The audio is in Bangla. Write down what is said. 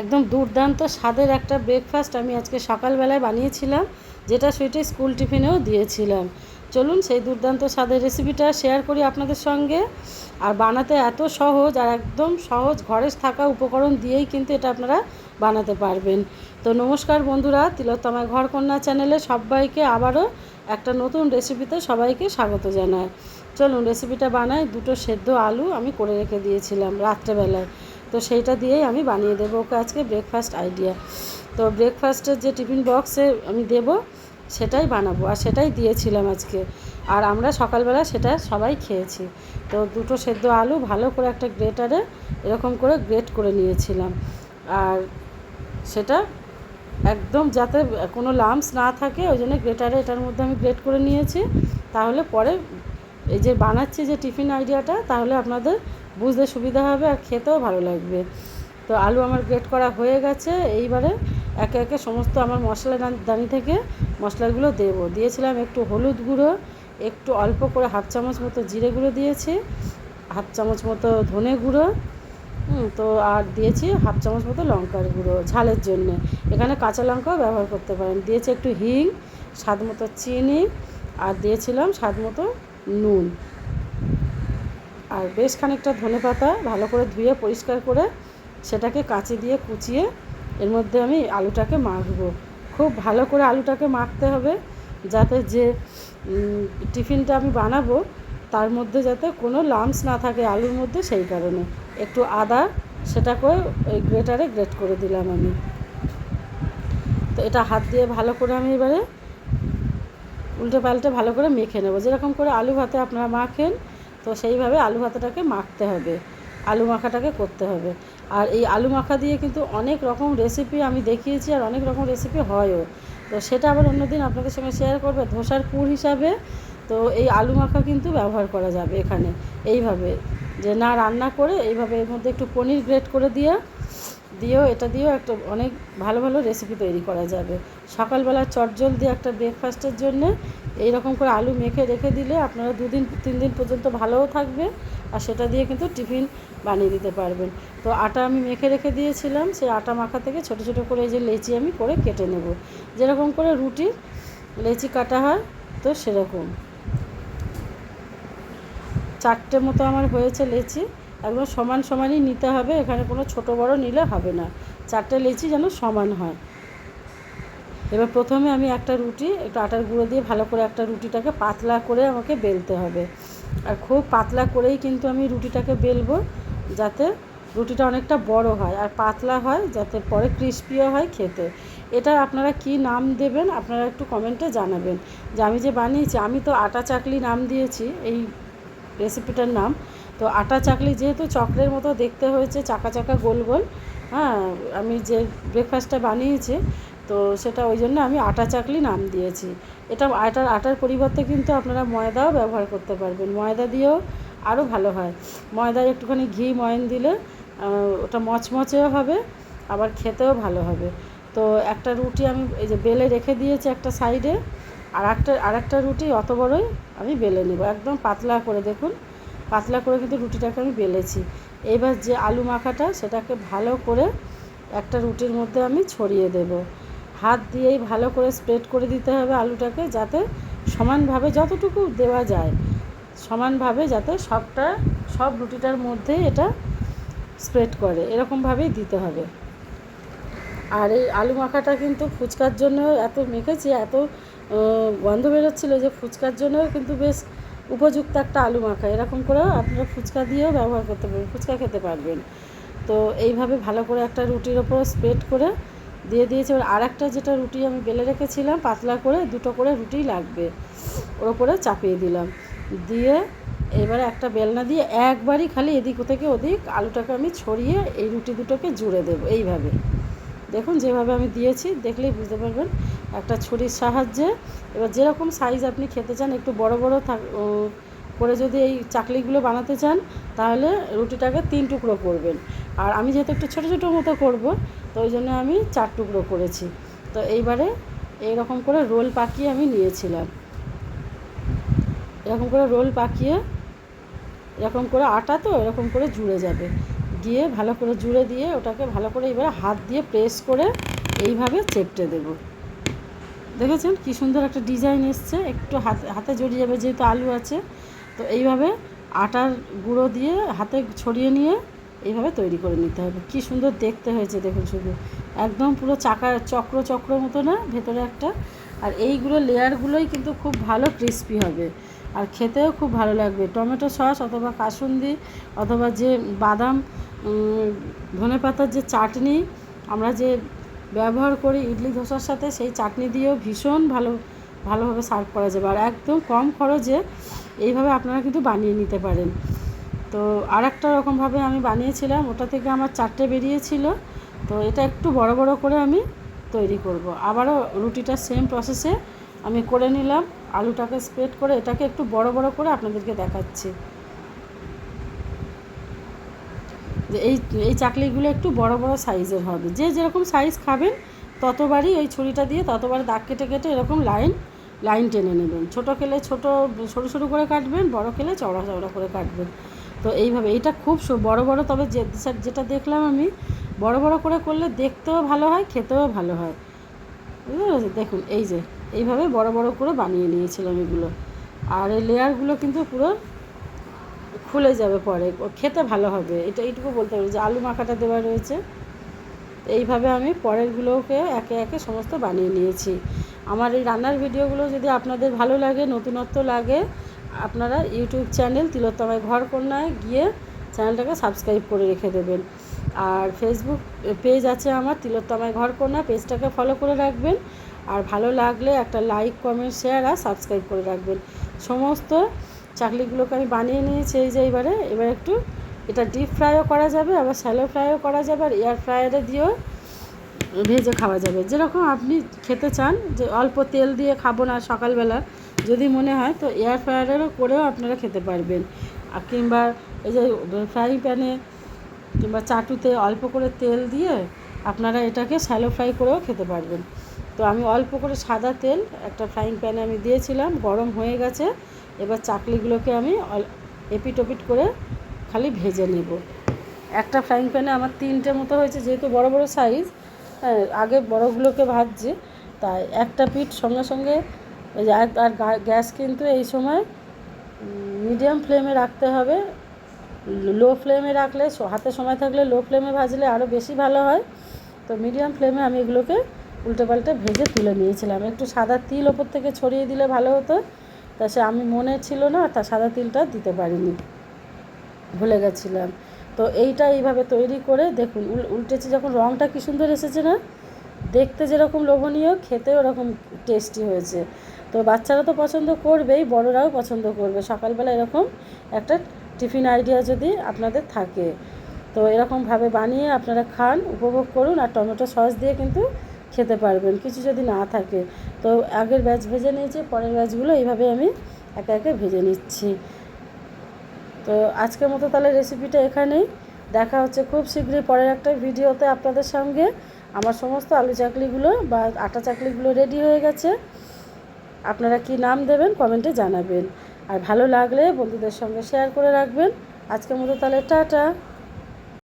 একদম দুর্দান্ত স্বাদের একটা ব্রেকফাস্ট আমি আজকে সকালবেলায় বানিয়েছিলাম, যেটা সেটা স্কুল টিফিনেও দিয়েছিলাম। চলুন সেই দুর্দান্ত স্বাদের রেসিপিটা শেয়ার করি আপনাদের সঙ্গে। আর বানাতে এত সহজ, আর একদম সহজ ঘরে থাকা উপকরণ দিয়েই কিন্তু এটা আপনারা বানাতে পারবেন। তো নমস্কার বন্ধুরা, তিলোত্তমার ঘরকন্যা চ্যানেলে সবাইকে আবারও একটা নতুন রেসিপিতে সবাইকে স্বাগত জানাই। চলুন রেসিপিটা বানাই। দুটো সেদ্ধ আলু আমি করে রেখে দিয়েছিলাম রাত্রেবেলায়, তো সেইটা দিয়েই আমি বানিয়ে দেবো ওকে আজকে ব্রেকফাস্ট আইডিয়া। তো ব্রেকফাস্টের যে টিফিন বক্সে আমি দেব সেটাই বানাবো, আর সেটাই দিয়েছিলাম আজকে। আর আমরা সকালবেলা সেটা সবাই খেয়েছি। তো দুটো সেদ্ধ আলু ভালো করে একটা গ্রেটারে এরকম করে গ্রেট করে নিয়েছিলাম, আর সেটা একদম যাতে কোনো লাম্পস না থাকে ওই জন্য গ্রেটারে এটার মধ্যে আমি গ্রেট করে নিয়েছি। তাহলে পরে এই যে বানাচ্ছি যে টিফিন আইডিয়াটা, তাহলে আপনাদের বুঝতে সুবিধা হবে আর খেতেও ভালো লাগবে। তো আলু আমার গ্রেট করা হয়ে গেছে। এইবারে একে একে সমস্ত আমার মশলা দানি থেকে মশলাগুলো দিয়েছিলাম একটু হলুদ গুঁড়ো, একটু অল্প করে হাফ চামচ মতো জিরে গুঁড়ো দিয়েছি, হাফ চামচ মতো ধনে গুঁড়ো, তো আর দিয়েছি হাফ চামচ মতো লঙ্কার গুঁড়ো ঝালের জন্যে। এখানে কাঁচা লঙ্কাও ব্যবহার করতে পারেন। দিয়েছি একটু হিং, স্বাদ মতো চিনি, আর দিয়েছিলাম স্বাদ মতো নুন, আর বেশ খানিকটা ধনেপাতা ভালো করে ধুয়ে পরিষ্কার করে সেটাকে কাঁচি দিয়ে কুচিয়ে এর মধ্যে আমি আলুটাকে মাখবো। খুব ভালো করে আলুটাকে মাখতে হবে, যাতে যে টিফিনটা আমি বানাবো তার মধ্যে যাতে কোনো লাম্পস না থাকে আলুর মধ্যে, সেই কারণে একটু আদা সেটাকে ওই গ্রেটারে গ্রেট করে দিলাম আমি। তো এটা হাত দিয়ে ভালো করে আমি এবারে উল্টে পাল্টে ভালো করে মেখে নেবো, যেরকম করে আলু ভাতে আপনারা মাখেন, তো সেইভাবে আলু ভাতাটাকে মাখতে হবে, আলু মাখাটাকে করতে হবে। আর এই আলু মাখা দিয়ে কিন্তু অনেক রকম রেসিপি আমি দেখিয়েছি, আর অনেক রকম রেসিপি হয়ও। তো সেটা আবার অন্যদিন আপনাদের সঙ্গে শেয়ার করবে। ধোসার পুর হিসাবে তো এই আলু মাখা কিন্তু ব্যবহার করা যাবে এখানে, এইভাবে যে না রান্না করে এইভাবে এর মধ্যে একটু পনির গ্রেট করে দিয়েও এটা দিয়েও একটা অনেক ভালো ভালো রেসিপি তৈরি করা যাবে। সকালবেলা চটজলদি একটা ব্রেকফাস্টের জন্য এইরকম করে আলু মেখে রেখে দিলে আপনারা 2-3 দিন পর্যন্ত ভালোও থাকবে, আর সেটা দিয়ে কিন্তু টিফিন বানিয়ে দিতে পারবেন। তো আটা আমি মেখে রেখে দিয়েছিলাম, সেই আটা মাখা থেকে ছোটো ছোটো করে এই যে লেচি আমি করে কেটে নেব, যেরকম করে রুটি লেচি কাটা হয়, তো সেরকম 4টে মতো আমার হয়েছে লেচি। একদম সমান সমানই নিতে হবে, এখানে কোনো ছোটো বড় নিলে হবে না, 4টে লেচি যেন সমান হয়। এবার প্রথমে আমি একটা রুটি একটু আটার গুঁড়ো দিয়ে ভালো করে একটা রুটিটাকে পাতলা করে আমাকে বেলতে হবে, আর খুব পাতলা করেই কিন্তু আমি রুটিটাকে বেলবো, যাতে রুটিটা অনেকটা বড় হয় আর পাতলা হয়, যাতে পরে ক্রিস্পিও হয় খেতে। এটা আপনারা কি নাম দেবেন আপনারা একটু কমেন্টে জানাবেন। যে আমি যে বানিয়েছি, আমি তো আটা চাকলি নাম দিয়েছি এই রেসিপিটার নাম। তো আটা চাকলি যেহেতু চক্রের মতো দেখতে হয়েছে, চাকা চাকা গোল গোল, হ্যাঁ, আমি যে ব্রেকফাস্টটা বানিয়েছি তো সেটা ওই জন্য আমি আটা চাকলি নাম দিয়েছি। এটা আটার পরিবর্তে কিন্তু আপনারা ময়দাও ব্যবহার করতে পারবেন, ময়দা দিয়েও আরও ভালো হয়। ময়দায় একটুখানি ঘি ময়ন দিলে ওটা মচমচেও হবে, আবার খেতেও ভালো হবে। তো একটা রুটি আমি এই যে বেলে রেখে দিয়েছি একটা সাইডে, আর একটা রুটি অত বড়ই আমি বেলে নেব, একদম পাতলা করে। দেখুন পাতলা করে কিন্তু রুটিটাকে আমি বেলেছি। এবার যে আলু মাখাটা সেটাকে ভালো করে একটা রুটির মধ্যে আমি ছড়িয়ে দেব, হাত দিয়েই ভালো করে স্প্রেড করে দিতে হবে আলুটাকে, যাতে সমানভাবে যতটুকু দেওয়া যায় সমানভাবে যাতে সব রুটিটার মধ্যে এটা স্প্রেড করে, এরকমভাবেই দিতে হবে। আর এই আলু মাখাটা কিন্তু ফুচকার জন্য এত মেখেছি, এত গন্ধ বেরোচ্ছিলো যে ফুচকার জন্যও কিন্তু বেশ উপযুক্ত একটা আলু মাখা। এরকম করেও আপনারা ফুচকা দিয়েও ব্যবহার করতে পারবেন, ফুচকা খেতে পারবেন। তো এইভাবে ভালো করে একটা রুটির ওপর স্প্রেড করে দিয়ে দিয়েছি। এবার আর একটা যেটা রুটি আমি বেলে রেখেছিলাম পাতলা করে, দুটো করে রুটি লাগবে, ওর ওপরে চাপিয়ে দিলাম। দিয়ে এবারে একটা বেলনা দিয়ে একবারই খালি এদিক থেকে ওদিক আলুটাকে আমি ছড়িয়ে এই রুটি দুটোকে জুড়ে দেবো। এইভাবে দেখুন যেভাবে আমি দিয়েছি, দেখলেই বুঝতে পারবেন একটা ছুরির সাহায্যে। এবার যেরকম সাইজ আপনি খেতে চান, একটু বড় বড় করে যদি এই চাকলিগুলো বানাতে চান, তাহলে রুটিটাকে 3 টুকরো করবেন। আর আমি যেহেতু একটু ছোটো ছোটো মতো করব, তো ওই জন্য আমি 4 টুকরো করেছি। তো এইবারে এইরকম করে রোল পাকিয়ে আমি নিয়েছিলাম, এরকম করে রোল পাকিয়ে এরকম করে আটা তো এরকম করে জুড়ে যাবে, গিয়ে ভালো করে জুড়ে দিয়ে ওটাকে ভালো করে এবারে হাত দিয়ে প্রেস করে এইভাবে চেপটে দেব। দেখেছেন কী সুন্দর একটা ডিজাইন এসছে, একটু হাতে জড়িয়ে যাবে যেহেতু আলু আছে। তো এইভাবে আটার গুঁড়ো দিয়ে হাতে ছড়িয়ে নিয়ে এইভাবে তৈরি করে নিতে হবে। কী সুন্দর দেখতে হয়েছে দেখুন, শুধু একদম পুরো চক্র চক্র মতো না ভেতরে একটা। আর এইগুলো লেয়ারগুলোই কিন্তু খুব ভালো ক্রিস্পি হবে আর খেতেও খুব ভালো লাগবে। টমেটো সস অথবা কাসুন্দি অথবা যে বাদাম ধনেপাতার যে চাটনি আমরা যে ব্যবহার করি ইডলি ধোসার সাথে, সেই চাটনি দিয়েও ভীষণ ভালোভাবে সার্ভ করা যাবে। আর একদম কম খরচে এইভাবে আপনারা কিন্তু বানিয়ে নিতে পারেন। তো আর একটা রকমভাবে আমি বানিয়েছিলাম, ওটা থেকে আমার 4টে বেরিয়েছিল। তো এটা একটু বড় বড় করে আমি তৈরি করব। আবারও রুটিটা সেম প্রসেসে আমি করে নিলাম, আলুটাকে স্প্রেড করে এটাকে একটু বড় বড় করে আপনাদেরকে দেখাচ্ছি। যে এই চাকলিগুলো একটু বড় বড় সাইজের হবে, যে যেরকম সাইজ খাবেন ততবারই ওই ছুরিটা দিয়ে ততবার দাগ কেটে কেটে এরকম লাইন টেনে নেবেন। ছোটো খেলে সরু সরু করে কাটবেন, বড় খেলে চওড়া চওড়া করে কাটবেন। তো এইভাবে এটা খুব বড় বড়, তবে যেটা দেখলাম আমি বড় বড় করে করলে দেখতেও ভালো হয়, খেতেও ভালো হয়। বুঝতে পেরেছি? দেখুন এই যে এইভাবে বড় বড় করে বানিয়ে নিয়েছিলাম এগুলো। আর এই লেয়ারগুলো কিন্তু পুরো খুলে যাবে পরে, খেতে ভালো হবে। এইটুকু বলতে পারি যে আলু মাখাটা দেওয়া রয়েছে। এইভাবে আমি পরেরগুলোকে একে একে সমস্ত বানিয়ে নিয়েছি। আমার এই রান্নার ভিডিওগুলো যদি আপনাদের ভালো লাগে, নতুনত্ব লাগে, আপনারা ইউটিউব চ্যানেল তিলোত্তমায় ঘরকন্যায় গিয়ে চ্যানেলটাকে সাবস্ক্রাইব করে রেখে দেবেন। আর ফেসবুক পেজ আছে আমার তিলোত্তমায় ঘরকন্যা, পেজটাকে ফলো করে রাখবেন। আর ভালো লাগলে একটা লাইক, কমেন্ট, শেয়ার আর সাবস্ক্রাইব করে রাখবেন। সমস্ত চাকলিগুলোকে আমি বানিয়ে নিয়েছি। এই যে এবারে একটু এটা ডিপ ফ্রাইও করা যাবে, আবার শ্যালো ফ্রাইও করা যাবে, আর এয়ার ফ্রায়ারে দিয়েও ভেজে খাওয়া যাবে। যেরকম আপনি খেতে চান, যে অল্প তেল দিয়ে খাবো না সকালবেলা যদি মনে হয়, তো এয়ার ফ্রায়ারেরও করেও আপনারা খেতে পারবেন। আর কিংবা এই যে ফ্রাই প্যানে কিংবা চাটুতে অল্প করে তেল দিয়ে আপনারা এটাকে শ্যালো ফ্রাই করেও খেতে পারবেন। তো আমি অল্প করে সাদা তেল একটা ফ্রাইং প্যানে আমি দিয়েছিলাম, গরম হয়ে গেছে। এবার চাকলিগুলোকে আমি এপিট ওপিট করে খালি ভেজে নেব। একটা ফ্রাইং প্যানে আমার 3টে মতো হয়েছে, যেহেতু বড় বড় সাইজ। হ্যাঁ, আগে বড়গুলোকে ভাজছে, তাই একটা পিঠ সঙ্গে সঙ্গে। আর গ্যাস কিন্তু এই সময় মিডিয়াম ফ্লেমে রাখতে হবে। লো ফ্লেমে রাখলে, হাতে সময় থাকলে লো ফ্লেমে ভাজলে আরও বেশি ভালো হয়। তো মিডিয়াম ফ্লেমে আমি এগুলোকে উল্টে পাল্টে ভেজে তুলে নিয়েছিলাম। একটু সাদা তিল ওপর থেকে ছড়িয়ে দিলে ভালো হতো, তা সে আমি মনে ছিল না, তা সাদা তিলটা দিতে পারিনি, ভুলে গেছিলাম। তো এইভাবে তৈরি করে দেখুন, উল্টেছি যখন রঙটা কী সুন্দর এসেছে না, দেখতে যেরকম লোভনীয়, খেতেও ওরকম টেস্টি হয়েছে। তো বাচ্চারা তো পছন্দ করবেই, বড়রাও পছন্দ করবে। সকালবেলা এরকম একটা টিফিন আইডিয়া যদি আপনাদের থাকে, তো এরকমভাবে বানিয়ে আপনারা খান, উপভোগ করুন। আর টমেটো সস দিয়ে কিন্তু খেতে পারবেন, কিছু যদি না থাকে। তো আগের ব্যাচ ভেজে নিয়েছি, পরের ব্যাচগুলো এইভাবে আমি একে একে ভেজে নিচ্ছি। তো আজকের মতো তাহলে রেসিপিটা এখানেই। দেখা হচ্ছে খুব শীঘ্রই পরের একটা ভিডিওতে আপনাদের সঙ্গে। আমার সমস্ত আলু চাকলিগুলো বা আটা চাকলিগুলো রেডি হয়ে গেছে। আপনারা কি নাম দেবেন কমেন্টে জানাবেন। আর ভালো লাগলে বন্ধুদের সঙ্গে শেয়ার করে রাখবেন। আজকের মতো তাহলে টাটা।